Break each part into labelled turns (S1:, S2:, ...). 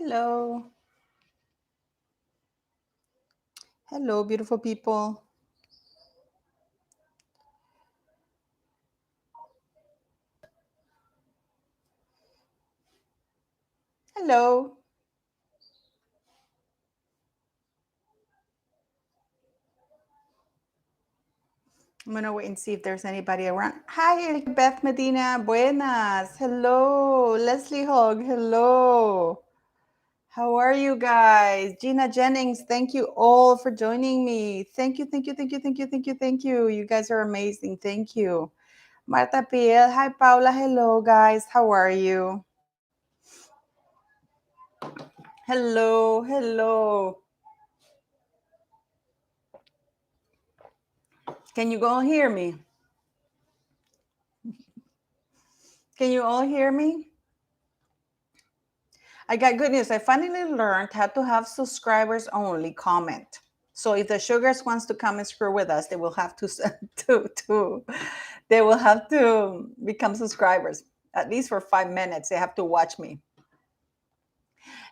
S1: Hello. Hello, beautiful people. Hello. I'm going to wait and see if there's anybody around. Hi, Beth Medina. Buenas. Hello. Leslie Hogg. Hello. How are you guys? Gina Jennings, thank you all for joining me. Thank you, thank you, thank you, thank you, thank you, thank you. You guys are amazing. Thank you. Marta Piel. Hi, Paula. Hello, guys. How are you? Hello. Hello. Can you all hear me? Can you all hear me? I got good news. I finally learned how to have subscribers only comment. So if the sugars wants to come and screw with us, they will have they will have to become subscribers. At least for 5 minutes, they have to watch me.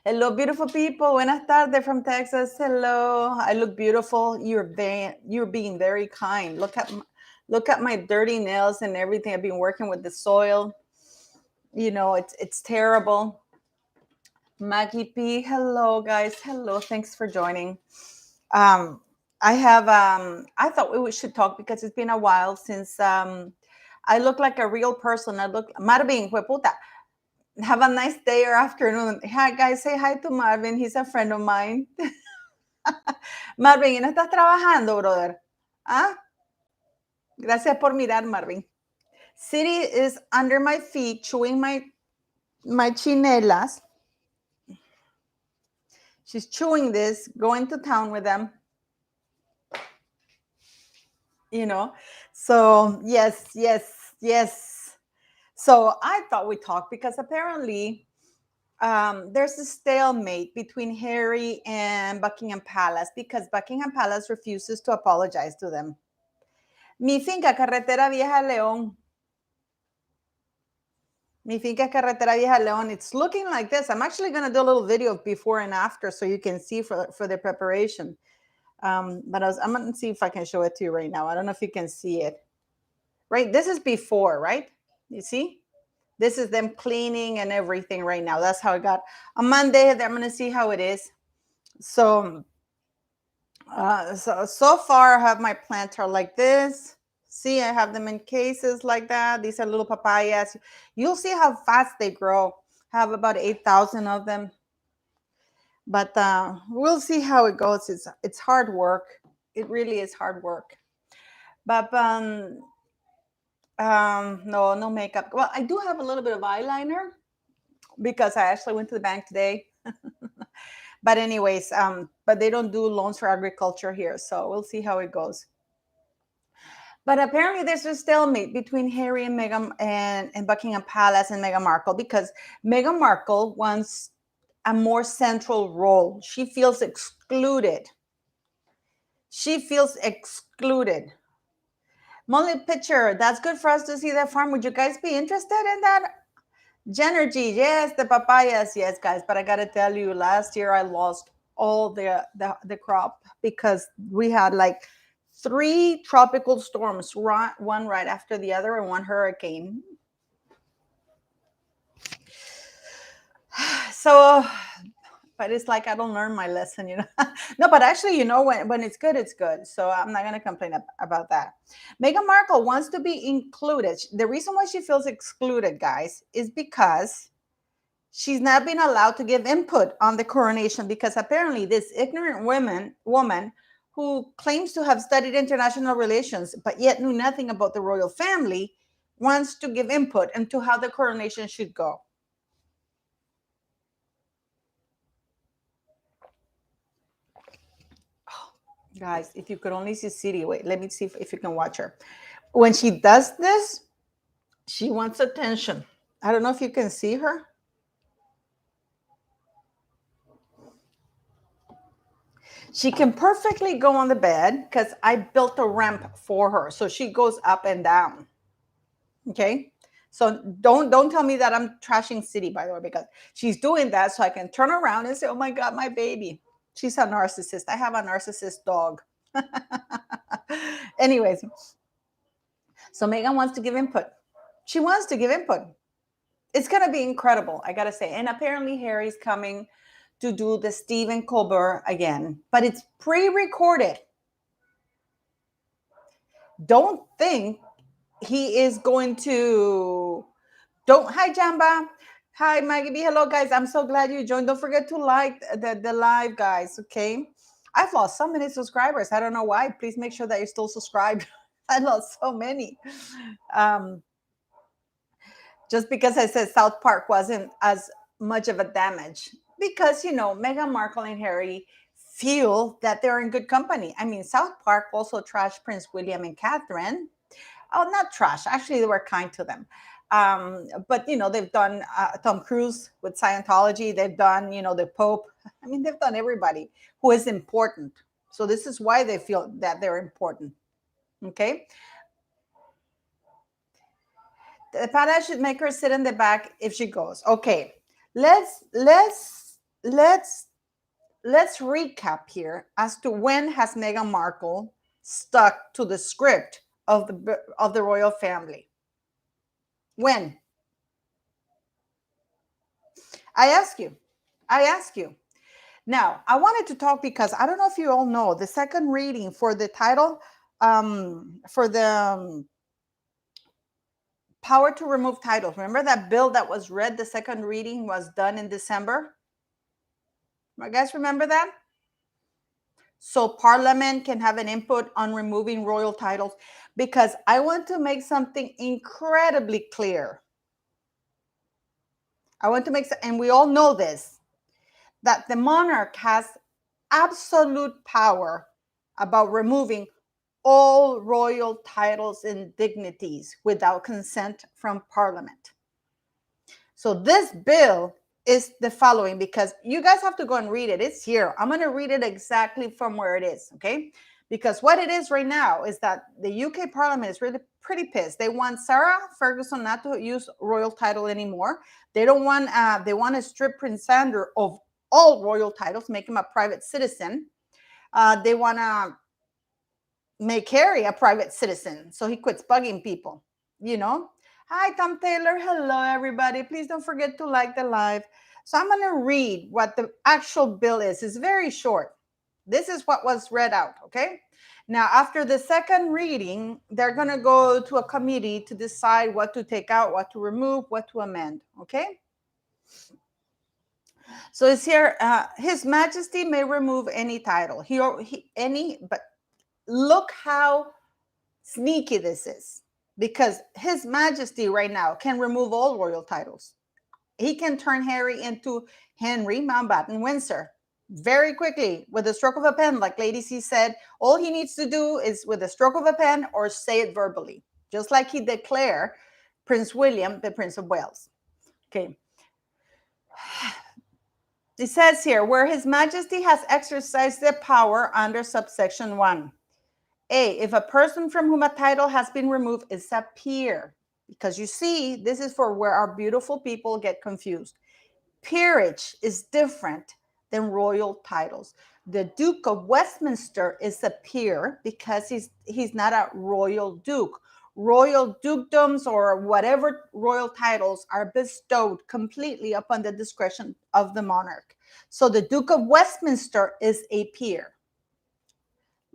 S1: Hello, beautiful people. Buenas tardes from Texas. Hello. I look beautiful. You're being very kind. Look at my dirty nails and everything. I've been working with the soil. You know, it's terrible. Maggie P. Hello, guys. Hello. Thanks for joining. I thought we should talk because it's been a while since I look like a real person. I look, Marvin, hueputa. Have a nice day or afternoon. Hi, guys. Say hi to Marvin. He's a friend of mine. Marvin, ¿y no estás trabajando, brother? ¿Ah? Gracias por mirar, Marvin. City is under my feet, chewing my chinelas. She's chewing this, going to town with them. You know, so yes. So I thought we talked because apparently there's a stalemate between Harry and Buckingham Palace because Buckingham Palace refuses to apologize to them. Mi finca, Carretera Vieja León. Mi finca, Carretera Vieja León. It's looking like this. I'm actually going to do a little video of before and after so you can see for the preparation. But I'm going to see if I can show it to you right now. I don't know if you can see it. Right? This is before, right? You see? This is them cleaning and everything right now. That's how it got. On Monday, I'm going to see how it is. So far, I have my plants are like this. See, I have them in cases like that. These are little papayas. You'll see how fast they grow. I have about 8,000 of them. But we'll see how it goes. It's hard work. It really is hard work. But no makeup. Well, I do have a little bit of eyeliner because I actually went to the bank today. But anyways, but they don't do loans for agriculture here, so we'll see how it goes. But apparently there's a stalemate between Harry and Meghan and Buckingham Palace and Meghan Markle because Meghan Markle wants a more central role. She feels excluded. Molly Pitcher, that's good for us to see that farm. Would you guys be interested in that? Genergy, yes, the papayas, yes, guys. But I gotta tell you, last year I lost all the crop because we had like 3 tropical storms, one right after the other, and 1 hurricane. So, but it's like I don't learn my lesson, you know. No, but actually, you know, when it's good, it's good. So I'm not gonna complain about that. Meghan Markle wants to be included. The reason why she feels excluded, guys, is because she's not been allowed to give input on the coronation because apparently this ignorant woman who claims to have studied international relations but yet knew nothing about the royal family wants to give input into how the coronation should go. Oh, guys, if you could only see City, wait, let me see if you can watch her. When she does this, she wants attention. I don't know if you can see her. She can perfectly go on the bed because I built a ramp for her. So she goes up and down. Okay. So don't tell me that I'm trashing City, by the way, because she's doing that so I can turn around and say, oh my God, my baby. She's a narcissist. I have a narcissist dog. Anyways, so Megan wants to give input. She wants to give input. It's going to be incredible, I got to say. And apparently Harry's coming to do the Stephen Colbert again, but it's pre-recorded. Don't think he is going to... Hi Jamba. Hi Maggie B. Hello guys. I'm so glad you joined. Don't forget to like the live, guys. Okay. I've lost so many subscribers. I don't know why. Please make sure that you're still subscribed. I lost so many. Just because I said South Park wasn't as much of a damage. Because, Meghan Markle and Harry feel that they're in good company. I mean, South Park also trashed Prince William and Catherine. Oh, not trash. Actually, they were kind to them. But, they've done Tom Cruise with Scientology. They've done, the Pope. I mean, they've done everybody who is important. So this is why they feel that they're important. Okay. The Pada should make her sit in the back if she goes. Okay. Let's recap here as to when has Meghan Markle stuck to the script of the royal family. When? I ask you. Now, I wanted to talk because I don't know if you all know the second reading for the title, for the power to remove titles. Remember that bill that was read? The second reading was done in December. You guys remember that? So Parliament can have an input on removing royal titles, because I want to make something incredibly clear. And we all know this, that the monarch has absolute power about removing all royal titles and dignities without consent from Parliament. So this bill is the following, because you guys have to go and read it. It's here. I'm going to read it exactly from where it is, okay? Because what it is right now is that the UK Parliament is really pretty pissed. They want Sarah Ferguson not to use royal title anymore. They don't want, they want to strip Prince Andrew of all royal titles, make him a private citizen. They want to make Harry a private citizen so he quits bugging people, Hi, Tom Taylor. Hello, everybody. Please don't forget to like the live. So I'm going to read what the actual bill is. It's very short. This is what was read out, okay? Now, after the second reading, they're going to go to a committee to decide what to take out, what to remove, what to amend, okay? So it's here, His Majesty may remove any title. But look how sneaky this is. Because His Majesty right now can remove all royal titles. He can turn Harry into Henry Mountbatten Windsor very quickly with a stroke of a pen. Like Lady C said, all he needs to do is with a stroke of a pen or say it verbally, just like he declared Prince William, the Prince of Wales. Okay. It says here, where His Majesty has exercised the power under subsection 1. A, if a person from whom a title has been removed is a peer, because you see, this is for where our beautiful people get confused. Peerage is different than royal titles. The Duke of Westminster is a peer because he's not a royal duke. Royal dukedoms or whatever royal titles are bestowed completely upon the discretion of the monarch. So the Duke of Westminster is a peer.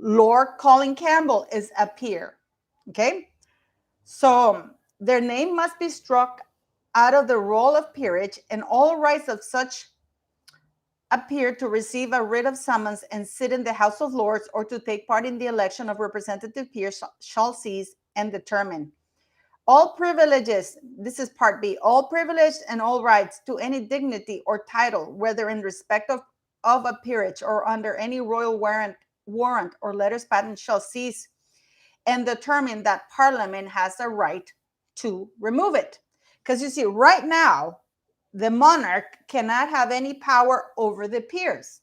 S1: Lord Colin Campbell is a peer, okay? So their name must be struck out of the roll of peerage, and all rights of such a peer to receive a writ of summons and sit in the House of Lords or to take part in the election of representative peers shall cease and determine. All privileges, this is part B, all privilege and all rights to any dignity or title, whether in respect of a peerage or under any royal warrant or letters patent, shall cease and determine that Parliament has a right to remove it. Because you see, right now, the monarch cannot have any power over the peers.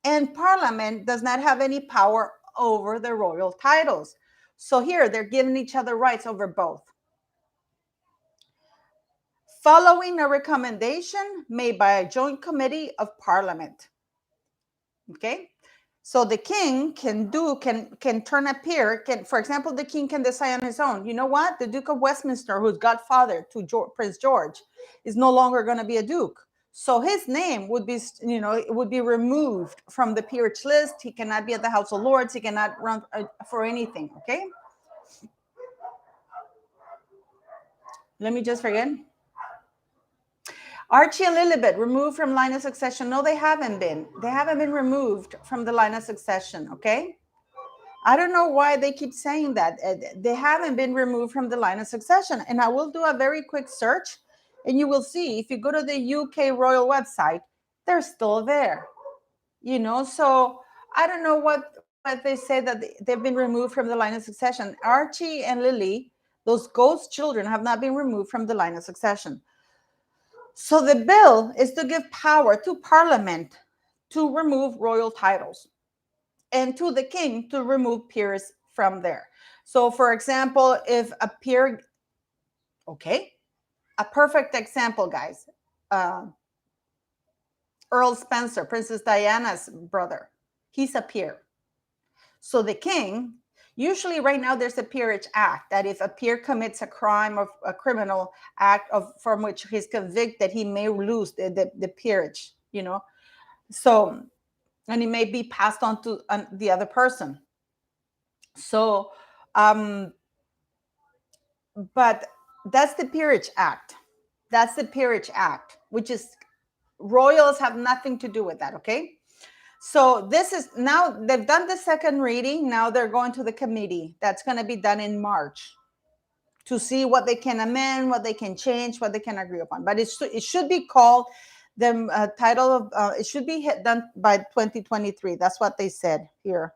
S1: And Parliament does not have any power over the royal titles. So here, they're giving each other rights over both. following a recommendation made by a joint committee of parliament. Okay, so the king can turn a peer, for example, the king can decide on his own, you know what, the Duke of Westminster, who's godfather to Prince George, is no longer going to be a duke. So his name would be, it would be removed from the peerage list. He cannot be at the House of Lords. He cannot run for anything. Okay. Let me just forget. Archie and Lilibet removed from line of succession. No, they haven't been. They haven't been removed from the line of succession. Okay. I don't know why they keep saying that. They haven't been removed from the line of succession. And I will do a very quick search, and you will see, if you go to the UK royal website, they're still there. So I don't know what they say that they've been removed from the line of succession. Archie and Lily, those ghost children, have not been removed from the line of succession. So the bill is to give power to Parliament to remove royal titles, and to the king to remove peers from there. So, for example, if a peer, okay, a perfect example, guys, Earl Spencer, Princess Diana's brother, he's a peer. So the king, usually right now there's a peerage act that if a peer commits a crime or a criminal act from which he's convicted, he may lose the peerage, So, and it may be passed on to the other person. So, but that's the Peerage Act. That's the Peerage Act, which is, royals have nothing to do with that, okay? So this is, now they've done the second reading. Now they're going to the committee. That's going to be done in March to see what they can amend, what they can change, what they can agree upon. But it should be called the title of, it should be done by 2023. That's what they said here,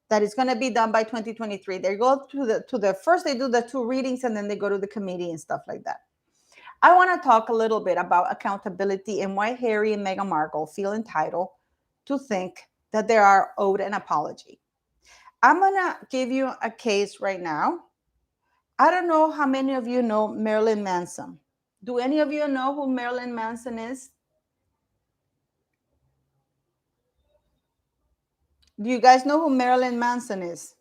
S1: that is going to be done by 2023. They go to the first, they do the 2 readings, and then they go to the committee and stuff like that. I want to talk a little bit about accountability and why Harry and Meghan Markle feel entitled to think that they are owed an apology. I'm going to give you a case right now. I don't know how many of you know Marilyn Manson. Do any of you know who Marilyn Manson is? Do you guys know who Marilyn Manson is?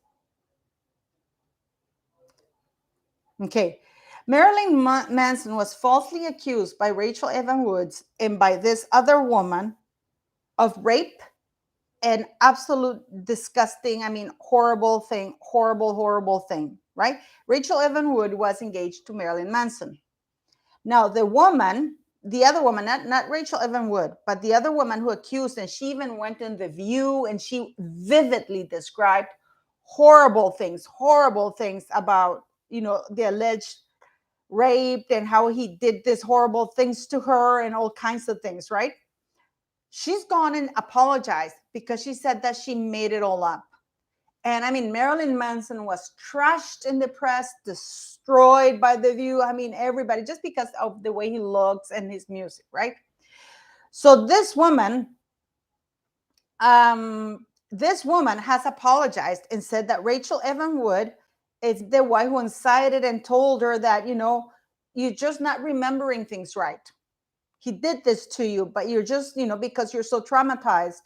S1: Okay. Marilyn Manson was falsely accused by Rachel Evan Woods and by this other woman of rape and absolute disgusting, horrible thing, horrible thing, right? Rachel Evan Wood was engaged to Marilyn Manson. Now, the other woman, not Rachel Evan Wood, but the other woman who accused, and she even went in The View and she vividly described horrible things about, the alleged raped and how he did this horrible things to her and all kinds of things, right? She's gone and apologized because she said that she made it all up. And Marilyn Manson was trashed in the press, destroyed by The View. Everybody, just because of the way he looks and his music, right? So this woman has apologized and said that Rachel Evan Wood is the one who incited and told her that, you're just not remembering things right. He did this to you, but you're just, because you're so traumatized,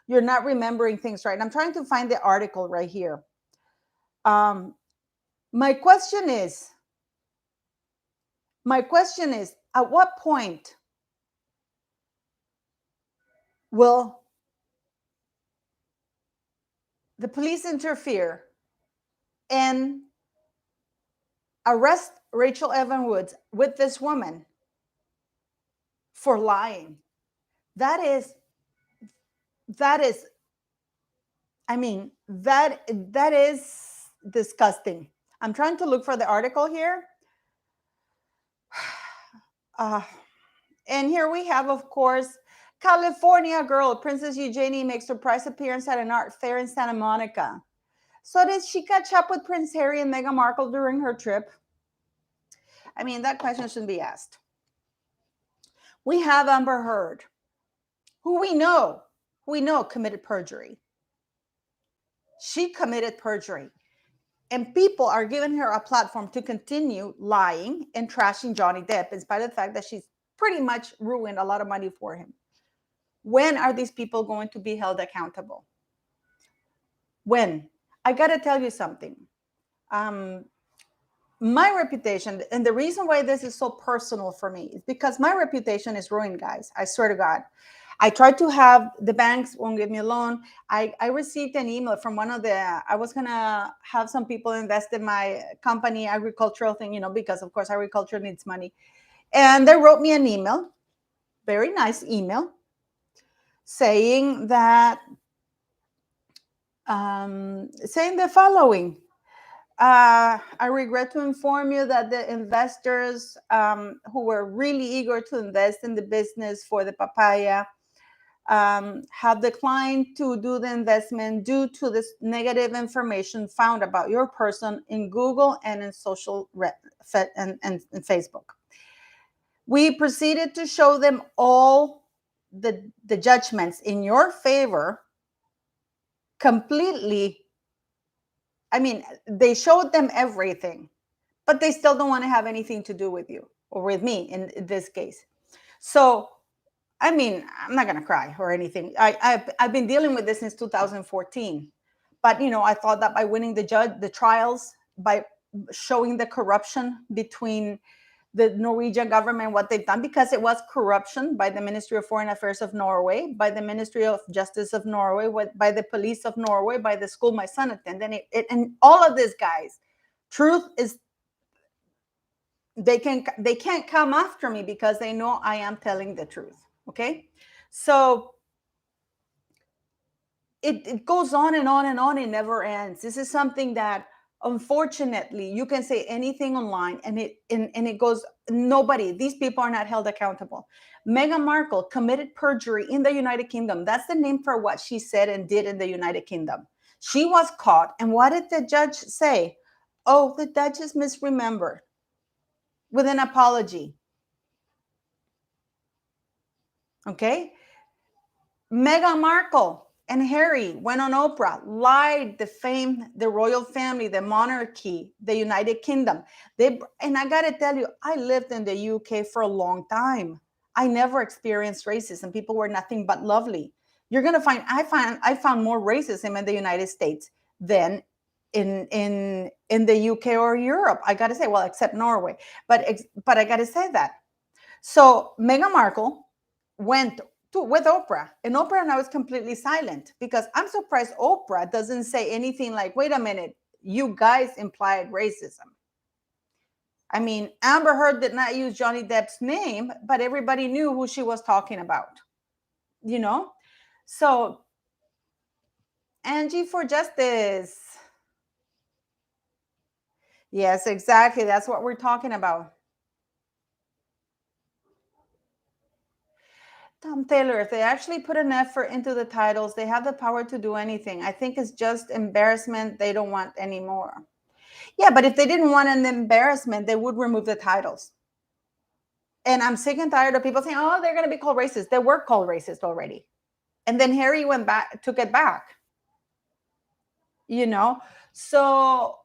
S1: you're not remembering things right. I'm trying to find the article right here. My question is, at what point will the police interfere and arrest Rachel Evan Woods with this woman for lying? That is that is disgusting. I'm trying to look for the article here. And here we have, of course, California girl Princess Eugenie makes surprise appearance at an art fair in Santa Monica. So did she catch up with Prince Harry and Meghan Markle during her trip? That question shouldn't be asked. We have Amber Heard, who we know committed perjury. She committed perjury. And people are giving her a platform to continue lying and trashing Johnny Depp, in spite of the fact that she's pretty much ruined a lot of money for him. When are these people going to be held accountable? When? I got to tell you something. My reputation, and the reason why this is so personal for me is because my reputation is ruined, guys. I swear to God. I tried to have, the banks won't give me a loan. I received an email from one of the, I was going to have some people invest in my company, agricultural thing, because of course agriculture needs money. And they wrote me an email, very nice email, saying that, saying the following. I regret to inform you that the investors who were really eager to invest in the business for the papaya have declined to do the investment due to this negative information found about your person in Google and in social and Facebook. We proceeded to show them all the judgments in your favor completely. I mean, they showed them everything, but they still don't want to have anything to do with you or with me in this case. So, I mean, I'm not going to cry or anything. I've been dealing with this since 2014. But, I thought that by winning the trials, by showing the corruption between the Norwegian government, what they've done, because it was corruption by the Ministry of Foreign Affairs of Norway, by the Ministry of Justice of Norway, by the police of Norway, by the school my son attended, and all of this, guys. Truth is, they can't come after me because they know I am telling the truth. Okay, so it goes on and on and on. It never ends. This is something that, unfortunately, you can say anything online and it goes, nobody, these people are not held accountable. Meghan Markle committed perjury in the United Kingdom. That's the name for what she said and did in the United Kingdom. She was caught, and what did the judge say? Oh, the Duchess misremembered, with an apology. Okay, Meghan Markle and Harry went on Oprah, lied, defamed the royal family, the monarchy, the United Kingdom. And I got to tell you, I lived in the UK for a long time. I never experienced racism. People were nothing but lovely. You're going to find, I found more racism in the United States than in the UK or Europe. I got to say, well, except Norway, but I got to say that. So Meghan Markle went with Oprah, and Oprah now is completely silent, because I'm surprised Oprah doesn't say anything like, wait a minute, you guys implied racism. I mean, Amber Heard did not use Johnny Depp's name, but everybody knew who she was talking about, So, Angie for Justice. Yes, exactly. That's what we're talking about. Tom Taylor, if they actually put an effort into the titles, they have the power to do anything. I think it's just embarrassment they don't want anymore. Yeah, but if they didn't want an embarrassment, they would remove the titles. And I'm sick and tired of people saying, oh, they're going to be called racist. They were called racist already. And then Harry went back, took it back. So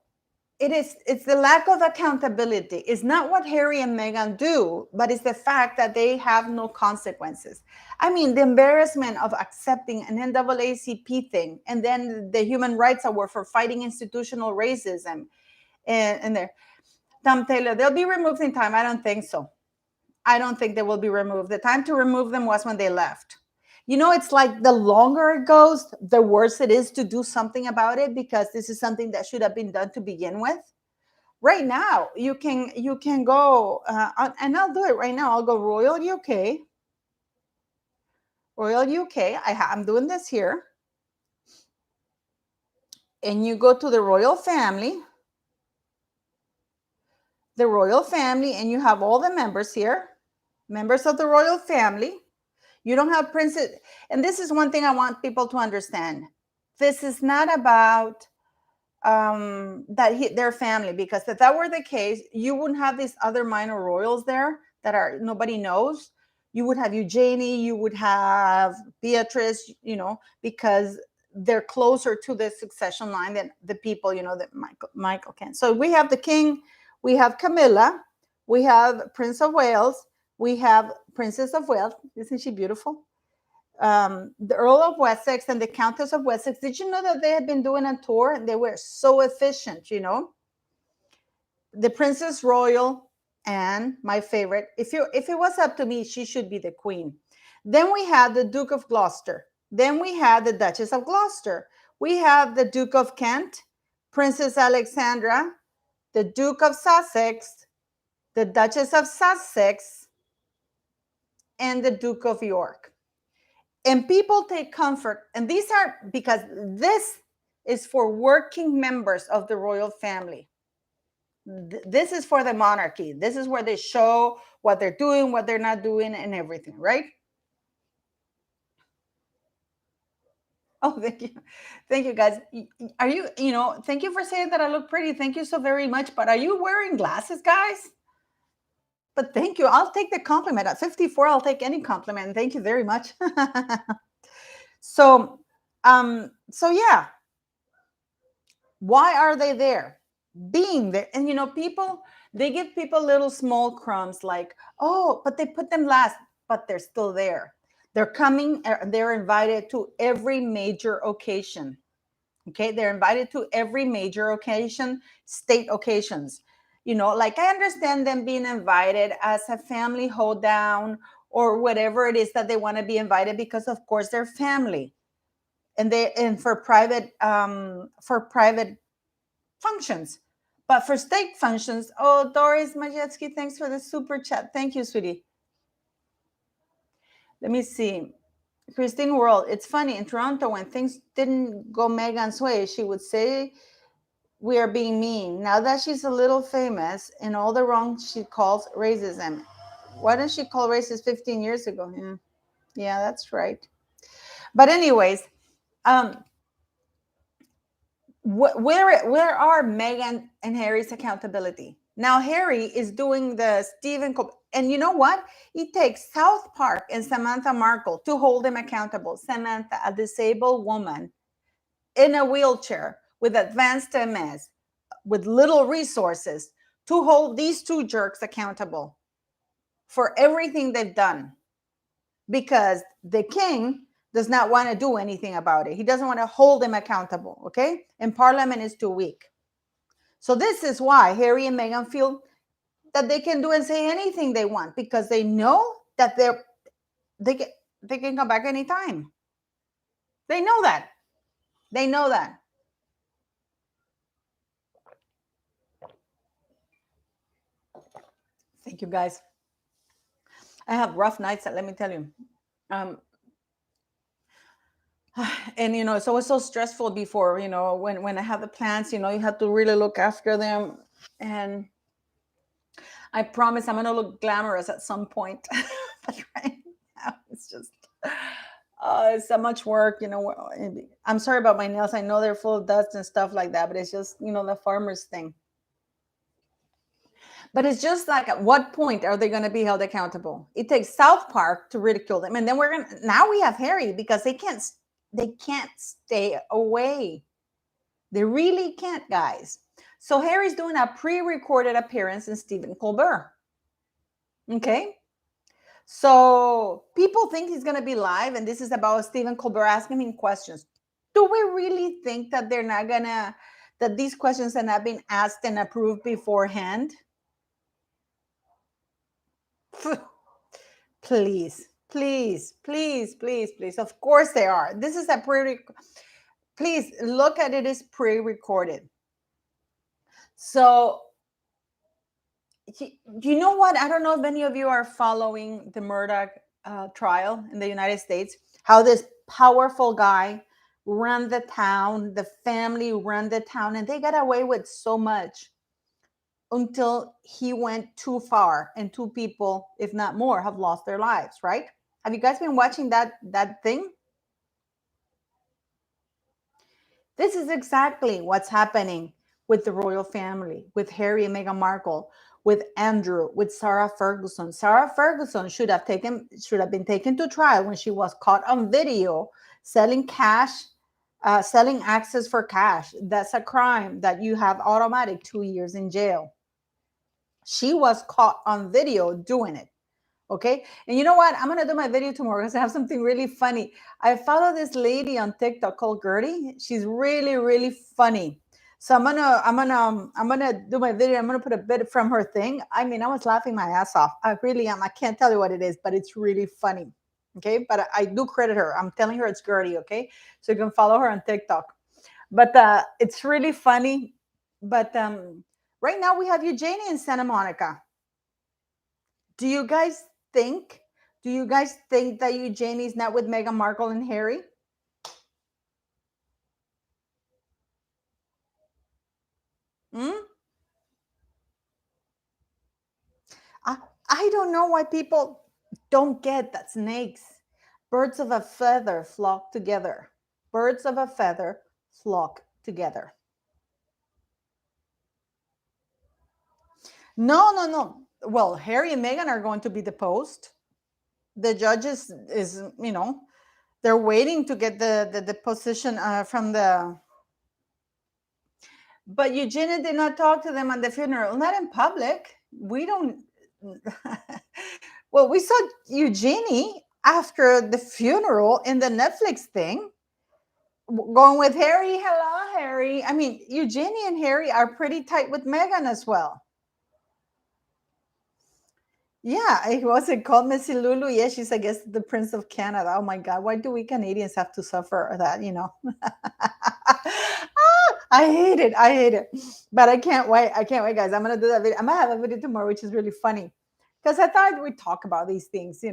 S1: it's the lack of accountability. It's not what Harry and Meghan do, but it's the fact that they have no consequences. I mean, the embarrassment of accepting an NAACP thing, and then the Human Rights Award for fighting institutional racism, and there, Tom Taylor, they'll be removed in time. I don't think so. I don't think they will be removed. The time to remove them was when they left. It's like the longer it goes, the worse it is to do something about it, because this is something that should have been done to begin with. Right now, you can go, and I'll do it right now. I'll go Royal UK. Royal UK. I'm doing this here. And you go to the royal family. The royal family, and you have all the members here. Members of the royal family. You don't have princes. And this is one thing I want people to understand. This is not about their family, because if that were the case, you wouldn't have these other minor royals there that are nobody knows. You would have Eugenie, you would have Beatrice, because they're closer to the succession line than the people, that Michael can. So we have the king, we have Camilla, we have Prince of Wales, we have Princess of Wales. Isn't she beautiful? The Earl of Wessex and the Countess of Wessex. Did you know that they had been doing a tour and they were so efficient, The Princess Royal, and my favorite, if it was up to me, she should be the queen. Then we had the Duke of Gloucester. Then we had the Duchess of Gloucester. We have the Duke of Kent, Princess Alexandra, the Duke of Sussex, the Duchess of Sussex, and the Duke of York. And people take comfort, and these are because this is for working members of the royal family. This is for the monarchy. This is where they show what they're doing, what they're not doing, and everything, right? Oh, thank you. Thank you, guys. Are you, thank you for saying that I look pretty. Thank you so very much. But are you wearing glasses, guys? But thank you. I'll take the compliment. At 54, I'll take any compliment. Thank you very much. So yeah. Why are they there? Being there. And people, they give people little small crumbs like, oh, but they put them last, but they're still there. They're coming, they're invited to every major occasion. Okay, they're invited to every major occasion, state occasions. Like I understand them being invited as a family hold down or whatever it is that they want to be invited, because of course they're family. And for private functions. But for state functions, oh, Doris Majewski, thanks for the super chat. Thank you, sweetie. Let me see. Christine World, it's funny, in Toronto, when things didn't go Megan's way, she would say, we are being mean. Now that she's a little famous, and all the wrong she calls racism. Why didn't she call racist 15 years ago? Yeah, that's right. But anyways, where are Meghan and Harry's accountability? Now Harry is doing the Stephen Colbert, and you know what? It takes South Park and Samantha Markle to hold him accountable. Samantha, a disabled woman in a wheelchair with advanced MS, with little resources, to hold these two jerks accountable for everything they've done, because the king does not want to do anything about it. He doesn't want to hold them accountable, okay? And Parliament is too weak. So this is why Harry and Meghan feel that they can do and say anything they want, because they know that they can come back anytime. They know that. They know that. Thank you, guys. I have rough nights, let me tell you. And it's always so stressful before, when I have the plants, you have to really look after them. And I promise I'm going to look glamorous at some point. But right now it's just it's so much work. I'm sorry about my nails. I know they're full of dust and stuff like that, but it's just the farmer's thing. But it's just like, at what point are they going to be held accountable? It takes South Park to ridicule them, and then now we have Harry, because they can't stay away. They really can't, guys. So Harry's doing a pre-recorded appearance in Stephen Colbert. Okay. So people think he's going to be live, and this is about Stephen Colbert asking him questions. Do we really think that that these questions have not been asked and approved beforehand? Please. Of course they are. This is please look at it as pre-recorded. So, you know what? I don't know if any of you are following the Murdoch trial in the United States, how this powerful guy ran the town, the family ran the town, and they got away with so much until he went too far, and two people, if not more, have lost their lives, right? Have you guys been watching that thing? This is exactly what's happening with the royal family, with Harry and Meghan Markle, with Andrew, with Sarah Ferguson. Sarah Ferguson should have been taken to trial when she was caught on video selling cash Selling access for cash, that's a crime that you have automatic 2 years in jail. She was caught on video doing it. Okay. And you know what? I'm going to do my video tomorrow because I have something really funny. I follow this lady on TikTok called Gertie. She's really, really funny. So I'm gonna do my video. I'm gonna put a bit from her thing. I mean, I was laughing my ass off. I really am. I can't tell you what it is, but it's really funny. Okay. But I do credit her. I'm telling her it's Gertie. Okay. So you can follow her on TikTok. But it's really funny. But right now we have Eugenia in Santa Monica. Do you guys think? Do you guys think that Eugenie's not with Meghan Markle and Harry? Hmm? I, I don't know why people don't get that snakes, birds of a feather flock together. Birds of a feather flock together. No, no, no. Well, Harry and Meghan are going to be deposed. The judges is, they're waiting to get the position from the. But Eugenia did not talk to them at the funeral, not in public. We don't. Well, we saw Eugenie after the funeral in the Netflix thing, going with Harry. Hello, Harry. I mean, Eugenie and Harry are pretty tight with Meghan as well. Yeah, it was it called Missy Lulu. Yeah, she's I guess the Prince of Canada. Oh my God, why do we Canadians have to suffer that? I hate it. I hate it. But I can't wait. I can't wait, guys. I'm gonna do that video. I'm gonna have a video tomorrow, which is really funny. Because I thought we'd talk about these things.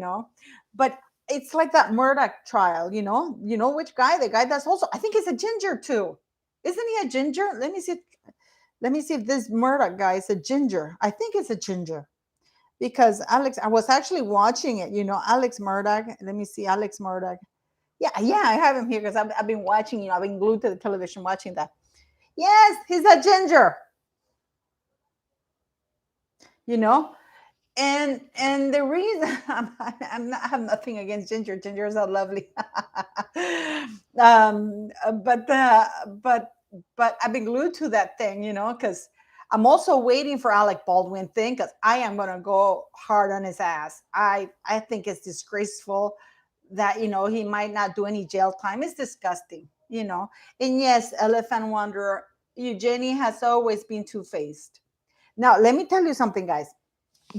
S1: But it's like that Murdoch trial. You know which guy? The guy that's also, I think he's a ginger too. Isn't he a ginger? Let me see. Let me see if this Murdoch guy is a ginger. I think it's a ginger. Because Alex, I was actually watching it, Alex Murdoch. Let me see, Alex Murdoch. Yeah, yeah, I have him here because I've been watching, I've been glued to the television watching that. Yes, he's a ginger, you know. And the reason I have nothing against ginger. Gingers are lovely. But I've been glued to that thing, because I'm also waiting for Alec Baldwin thing because I am gonna go hard on his ass. I think it's disgraceful that he might not do any jail time. It's disgusting. And yes, Elephant Wanderer, Eugenie has always been two-faced. Now let me tell you something, guys.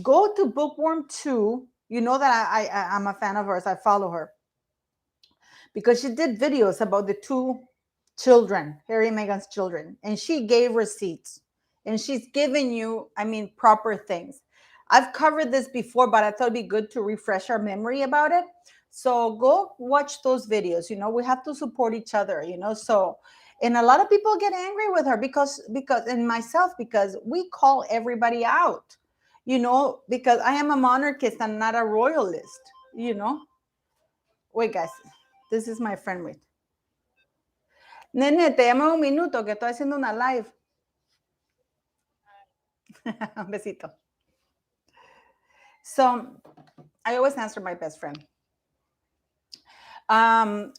S1: Go to Bookworm 2. You know that I'm a fan of hers. I follow her because she did videos about the two children, Harry and Meghan's children, and she gave receipts and she's giving you, proper things. I've covered this before, but I thought it'd be good to refresh our memory about it. So go watch those videos. We have to support each other, so. And a lot of people get angry with her because and myself, because we call everybody out, because I am a monarchist and not a royalist, Wait, guys, this is my friend. Wait. Nene, te llamo un minuto que estoy haciendo una live. Un besito. So I always answer my best friend.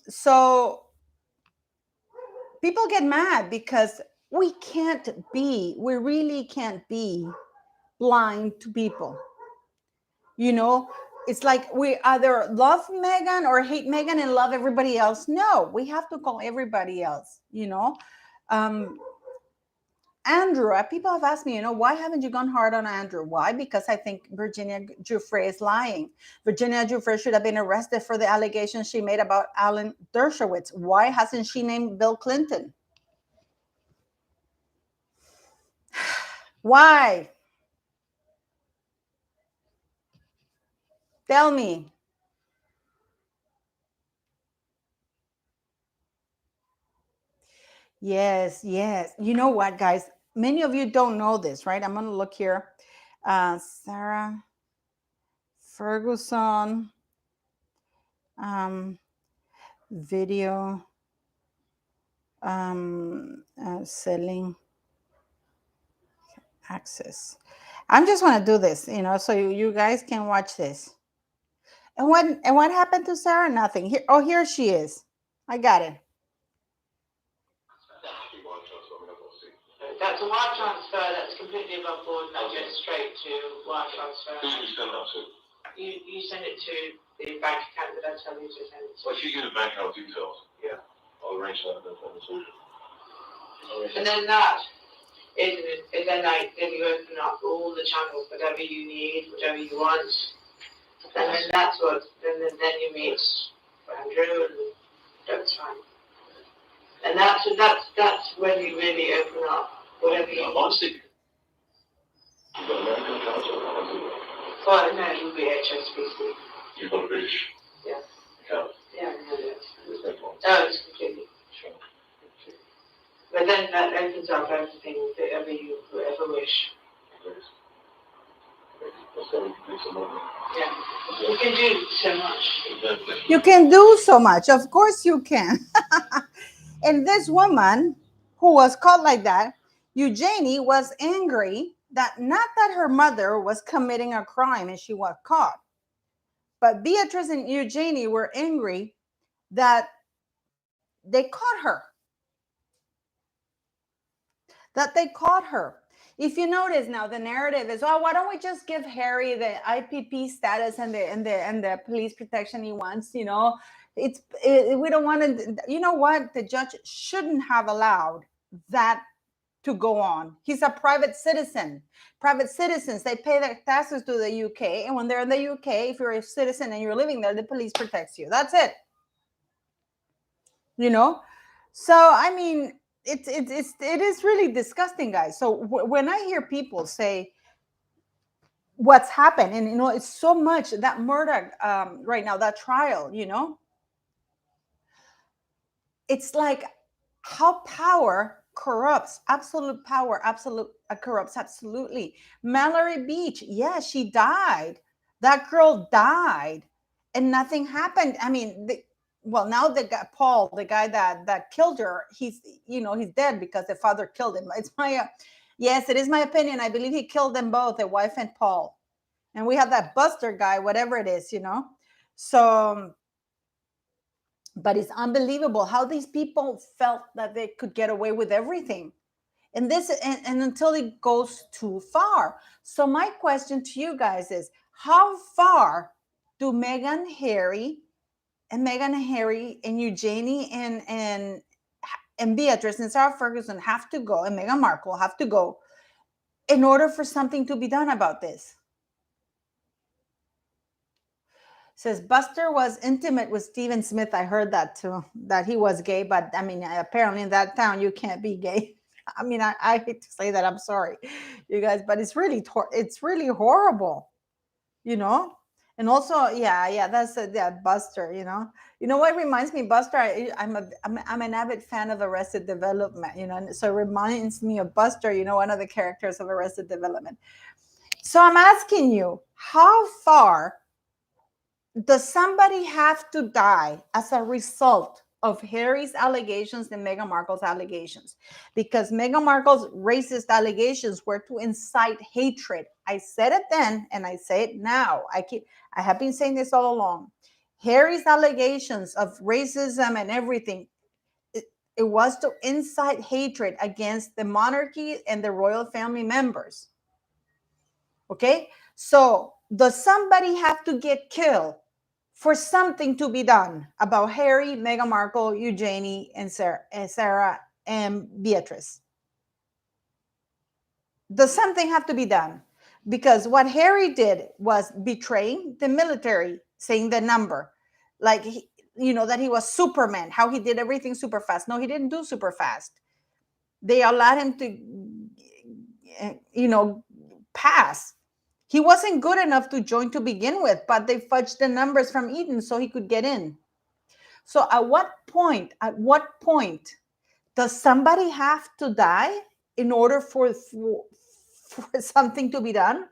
S1: So people get mad because we really can't be blind to people. It's like we either love Meghan or hate Meghan and love everybody else. No, we have to call everybody else, Andrew, people have asked me, why haven't you gone hard on Andrew? Why? Because I think Virginia Giuffre is lying. Virginia Giuffre should have been arrested for the allegations she made about Alan Dershowitz. Why hasn't she named Bill Clinton? Why? Tell me. Yes, yes. You know what, guys? Many of you don't know this, right? I'm going to look here. Sarah Ferguson video selling access. I'm just want to do this, so you guys can watch this. And what happened to Sarah? Nothing. Here she is. I got it.
S2: That's a wire transfer. That's completely above board, and that goes straight to wire transfer.
S3: Who do you send that to?
S2: You send it to the bank account that I tell you to send it to.
S3: Well, if you give the bank account details, yeah, I'll arrange that and send it to you.
S2: And then that is then you open up all the channels, whatever you need, whatever you want, and then that's what. Then you meet Andrew, and that's fine. And that's when you really open up whatever you want.
S3: Honestly, you've got American accounts or
S2: Well, no, you'll be HSBC.
S3: you've got a British account.
S2: Yeah, no,
S3: There's no problem.
S2: no, it's completely.
S3: Sure.
S2: But then that opens up everything, whatever you wish.
S3: Let's go and do some more.
S2: Yeah, you can do so much.
S1: You can do so much. Of course you can. And this woman who was caught like that, Eugenie, was angry that not that her mother was committing a crime and she was caught, but Beatrice and Eugenie were angry that they caught her. If you notice now, the narrative is, oh, why don't we just give Harry the IPP status and the police protection he wants? You know, we don't want to. You know what? The judge shouldn't have allowed that to go on. He's a private citizen. Private citizens, they pay their taxes to the UK, and when they're in the UK, if you're a citizen and you're living there, the police protects you. That's it. You know, so I mean, it is really disgusting, guys. So when I hear people say what's happened, and you know, it's so much that murder right now, that trial, you know, it's like how power corrupts. Absolute power corrupts absolutely. Mallory Beach, yeah, she died. That girl died and nothing happened. I mean, now the guy, Paul, the guy that killed her, he's dead because the father killed him. It's yes, it is my opinion. I believe he killed them both, the wife and Paul. And we have that Buster guy, whatever it is, you know. So, but it's unbelievable how these people felt that they could get away with everything. And until it goes too far. So my question to you guys is, how far do Meghan, Harry, and Eugenie and Beatrice and Sarah Ferguson have to go, and Meghan Markle have to go, in order for something to be done about this? Says Buster was intimate with Stephen Smith. I heard that too, that he was gay, but I mean, apparently in that town you can't be gay. I mean, I hate to say that. I'm sorry, you guys, but it's really horrible, you know. And also, yeah, that's Buster. You know what reminds me, Buster. I'm an avid fan of Arrested Development. You know, so it reminds me of Buster. You know, one of the characters of Arrested Development. So I'm asking you, how far does somebody have to die as a result of Harry's allegations and Meghan Markle's allegations? Because Meghan Markle's racist allegations were to incite hatred. I said it then, and I say it now. I have been saying this all along. Harry's allegations of racism and everything, it was to incite hatred against the monarchy and the royal family members. Okay? So does somebody have to get killed for something to be done about Harry, Meghan Markle, Eugenie, and Sarah and Beatrice? Does something have to be done? Because what Harry did was betraying the military, saying the number, like, that he was Superman, how he did everything super fast. No, he didn't do super fast. They allowed him to, pass. He wasn't good enough to join to begin with, but they fudged the numbers from Eden so he could get in. So at what point does somebody have to die in order for something to be done?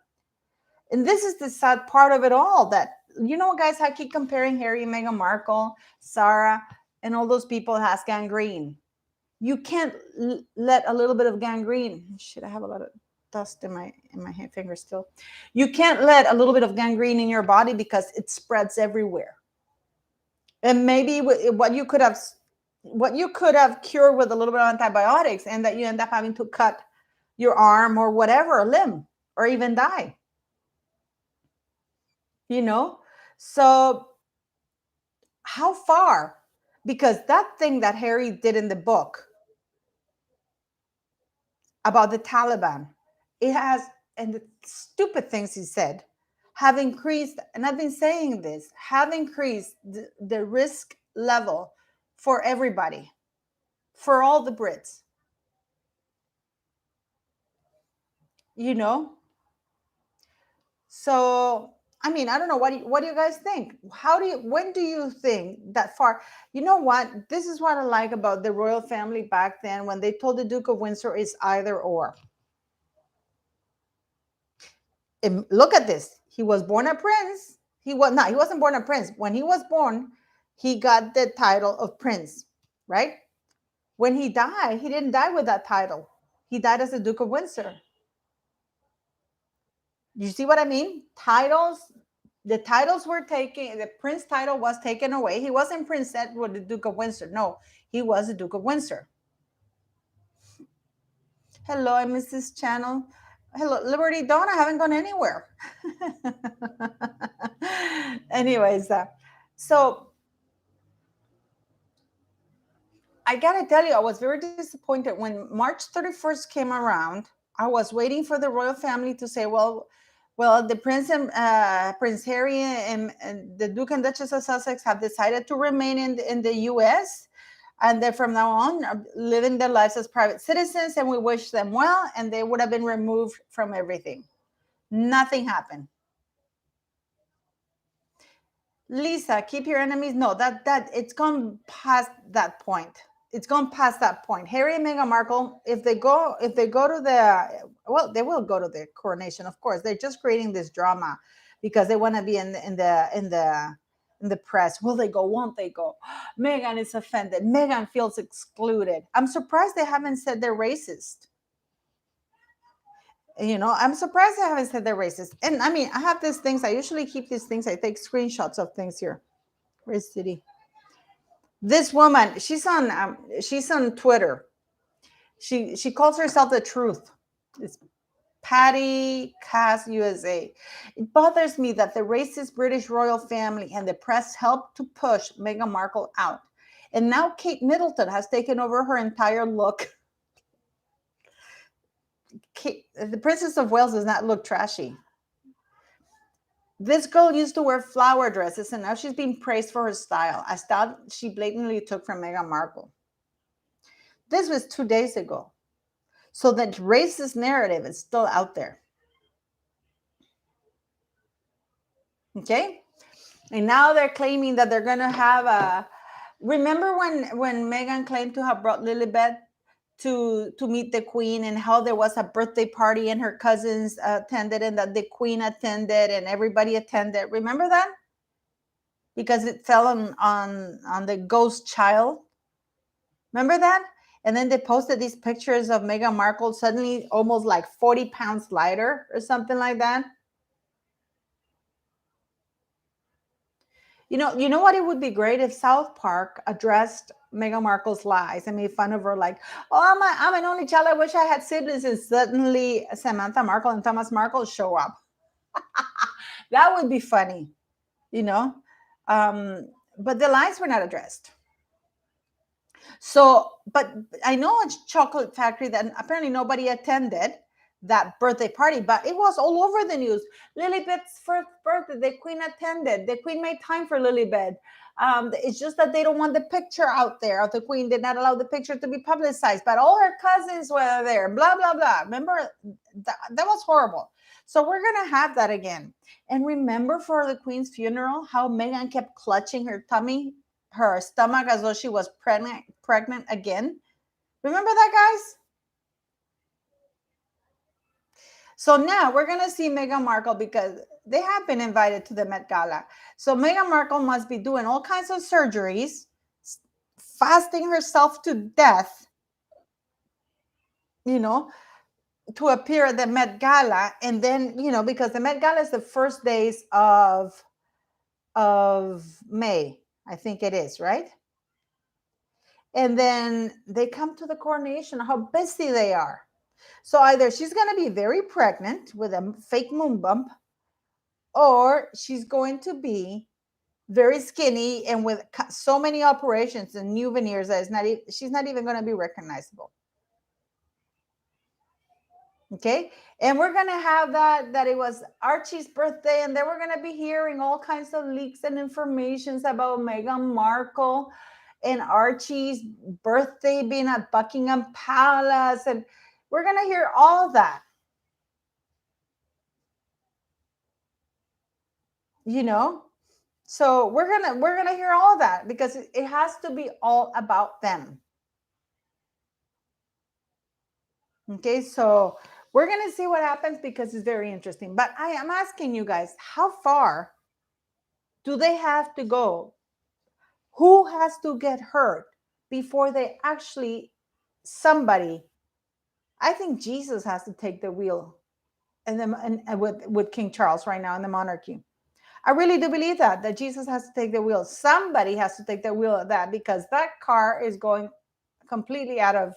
S1: And this is the sad part of it all, that, guys, I keep comparing Harry and Meghan Markle, Sarah, and all those people has gangrene. You can't let a little bit of gangrene. Shit, I have a lot of dust in my finger still. You can't let a little bit of gangrene in your body because it spreads everywhere. And maybe what you could have cured with a little bit of antibiotics, and that you end up having to cut your arm or whatever, a limb, or even die. So how far? Because that thing that Harry did in the book about the Taliban, it has, and the stupid things he said have increased, and I've been saying this, have increased the risk level for everybody, for all the Brits. So I mean, I don't know, what do you guys think? When do you think that far? You know what? This is what I like about the royal family back then, when they told the Duke of Windsor it's either or. And look at this. He was born a prince. He wasn't born a prince. When he was born, he got the title of prince, right? When he died, he didn't die with that title. He died as the Duke of Windsor. You see what I mean? The titles were taken, the prince title was taken away. He wasn't Prince Edward, the Duke of Windsor. No, he was the Duke of Windsor. Hello, I miss this channel. Hello, Liberty Dawn. I haven't gone anywhere. Anyways, so I gotta tell you, I was very disappointed when March 31st came around. I was waiting for the royal family to say, well, the Prince and Prince Harry and the Duke and Duchess of Sussex have decided to remain in the U.S. and they're from now on living their lives as private citizens, and we wish them well, and they would have been removed from everything. Nothing happened. Lisa, keep your enemies. No, that it's gone past that point. It's gone past that point. Harry and Meghan Markle, if they go to they will go to the coronation, of course. They're just creating this drama because they want to be in the press. Will they go? Won't they go? Meghan is offended. Meghan feels excluded. I'm surprised they haven't said they're racist. I'm surprised they haven't said they're racist. And I mean, I have these things. I usually keep these things. I take screenshots of things here. Where's City? This woman, she's on Twitter. She calls herself the Truth. It's Patty Cass USA. It bothers me that the racist British royal family and the press helped to push Meghan Markle out. And now Kate Middleton has taken over her entire look. The Princess of Wales does not look trashy. This girl used to wear flower dresses, and now she's being praised for her style, a style she blatantly took from Meghan Markle. This was 2 days ago. So that racist narrative is still out there. Okay? And now they're claiming that they're going to have a... Remember when Meghan claimed to have brought Lilibet to meet the Queen, and how there was a birthday party and her cousins attended, and that the Queen attended and everybody attended? Remember that? Because it fell on the ghost child. Remember that? And then they posted these pictures of Meghan Markle suddenly almost like 40 pounds lighter or something like that. You know what? It would be great if South Park addressed Meghan Markle's lies and made fun of her, like, oh, I'm an only child. I wish I had siblings. And suddenly Samantha Markle and Thomas Markle show up. That would be funny, but the lies were not addressed. So, but I know it's Chocolate Factory that apparently nobody attended that birthday party, but it was all over the news. Lilibet's first birthday, the Queen attended. The Queen made time for Lilibet. It's just that they don't want the picture out there of the Queen. Did not allow the picture to be publicized, but all her cousins were there. Blah blah blah. Remember that was horrible. So we're gonna have that again. And remember for the Queen's funeral, how Meghan kept clutching her tummy, her stomach, as though she was pregnant again. Remember that, guys? So now we're going to see Meghan Markle, because they have been invited to the Met Gala. So Meghan Markle must be doing all kinds of surgeries, fasting herself to death, to appear at the Met Gala. And then, because the Met Gala is the first days of May, I think it is, right? And then they come to the coronation, how busy they are. So either she's going to be very pregnant with a fake moon bump, or she's going to be very skinny and with so many operations and new veneers that she's not even going to be recognizable. Okay, and we're going to have that it was Archie's birthday, and then we're going to be hearing all kinds of leaks and informations about Meghan Markle and Archie's birthday being at Buckingham Palace, and we're going to hear all that. You know, so we're gonna hear all that because it has to be all about them. Okay, so we're gonna see what happens because it's very interesting. But I am asking you guys, how far do they have to go? Who has to get hurt before they actually somebody? I think Jesus has to take the wheel, and then and with King Charles right now in the monarchy. I really do believe that Jesus has to take the wheel. Somebody has to take the wheel of that, because that car is going completely out of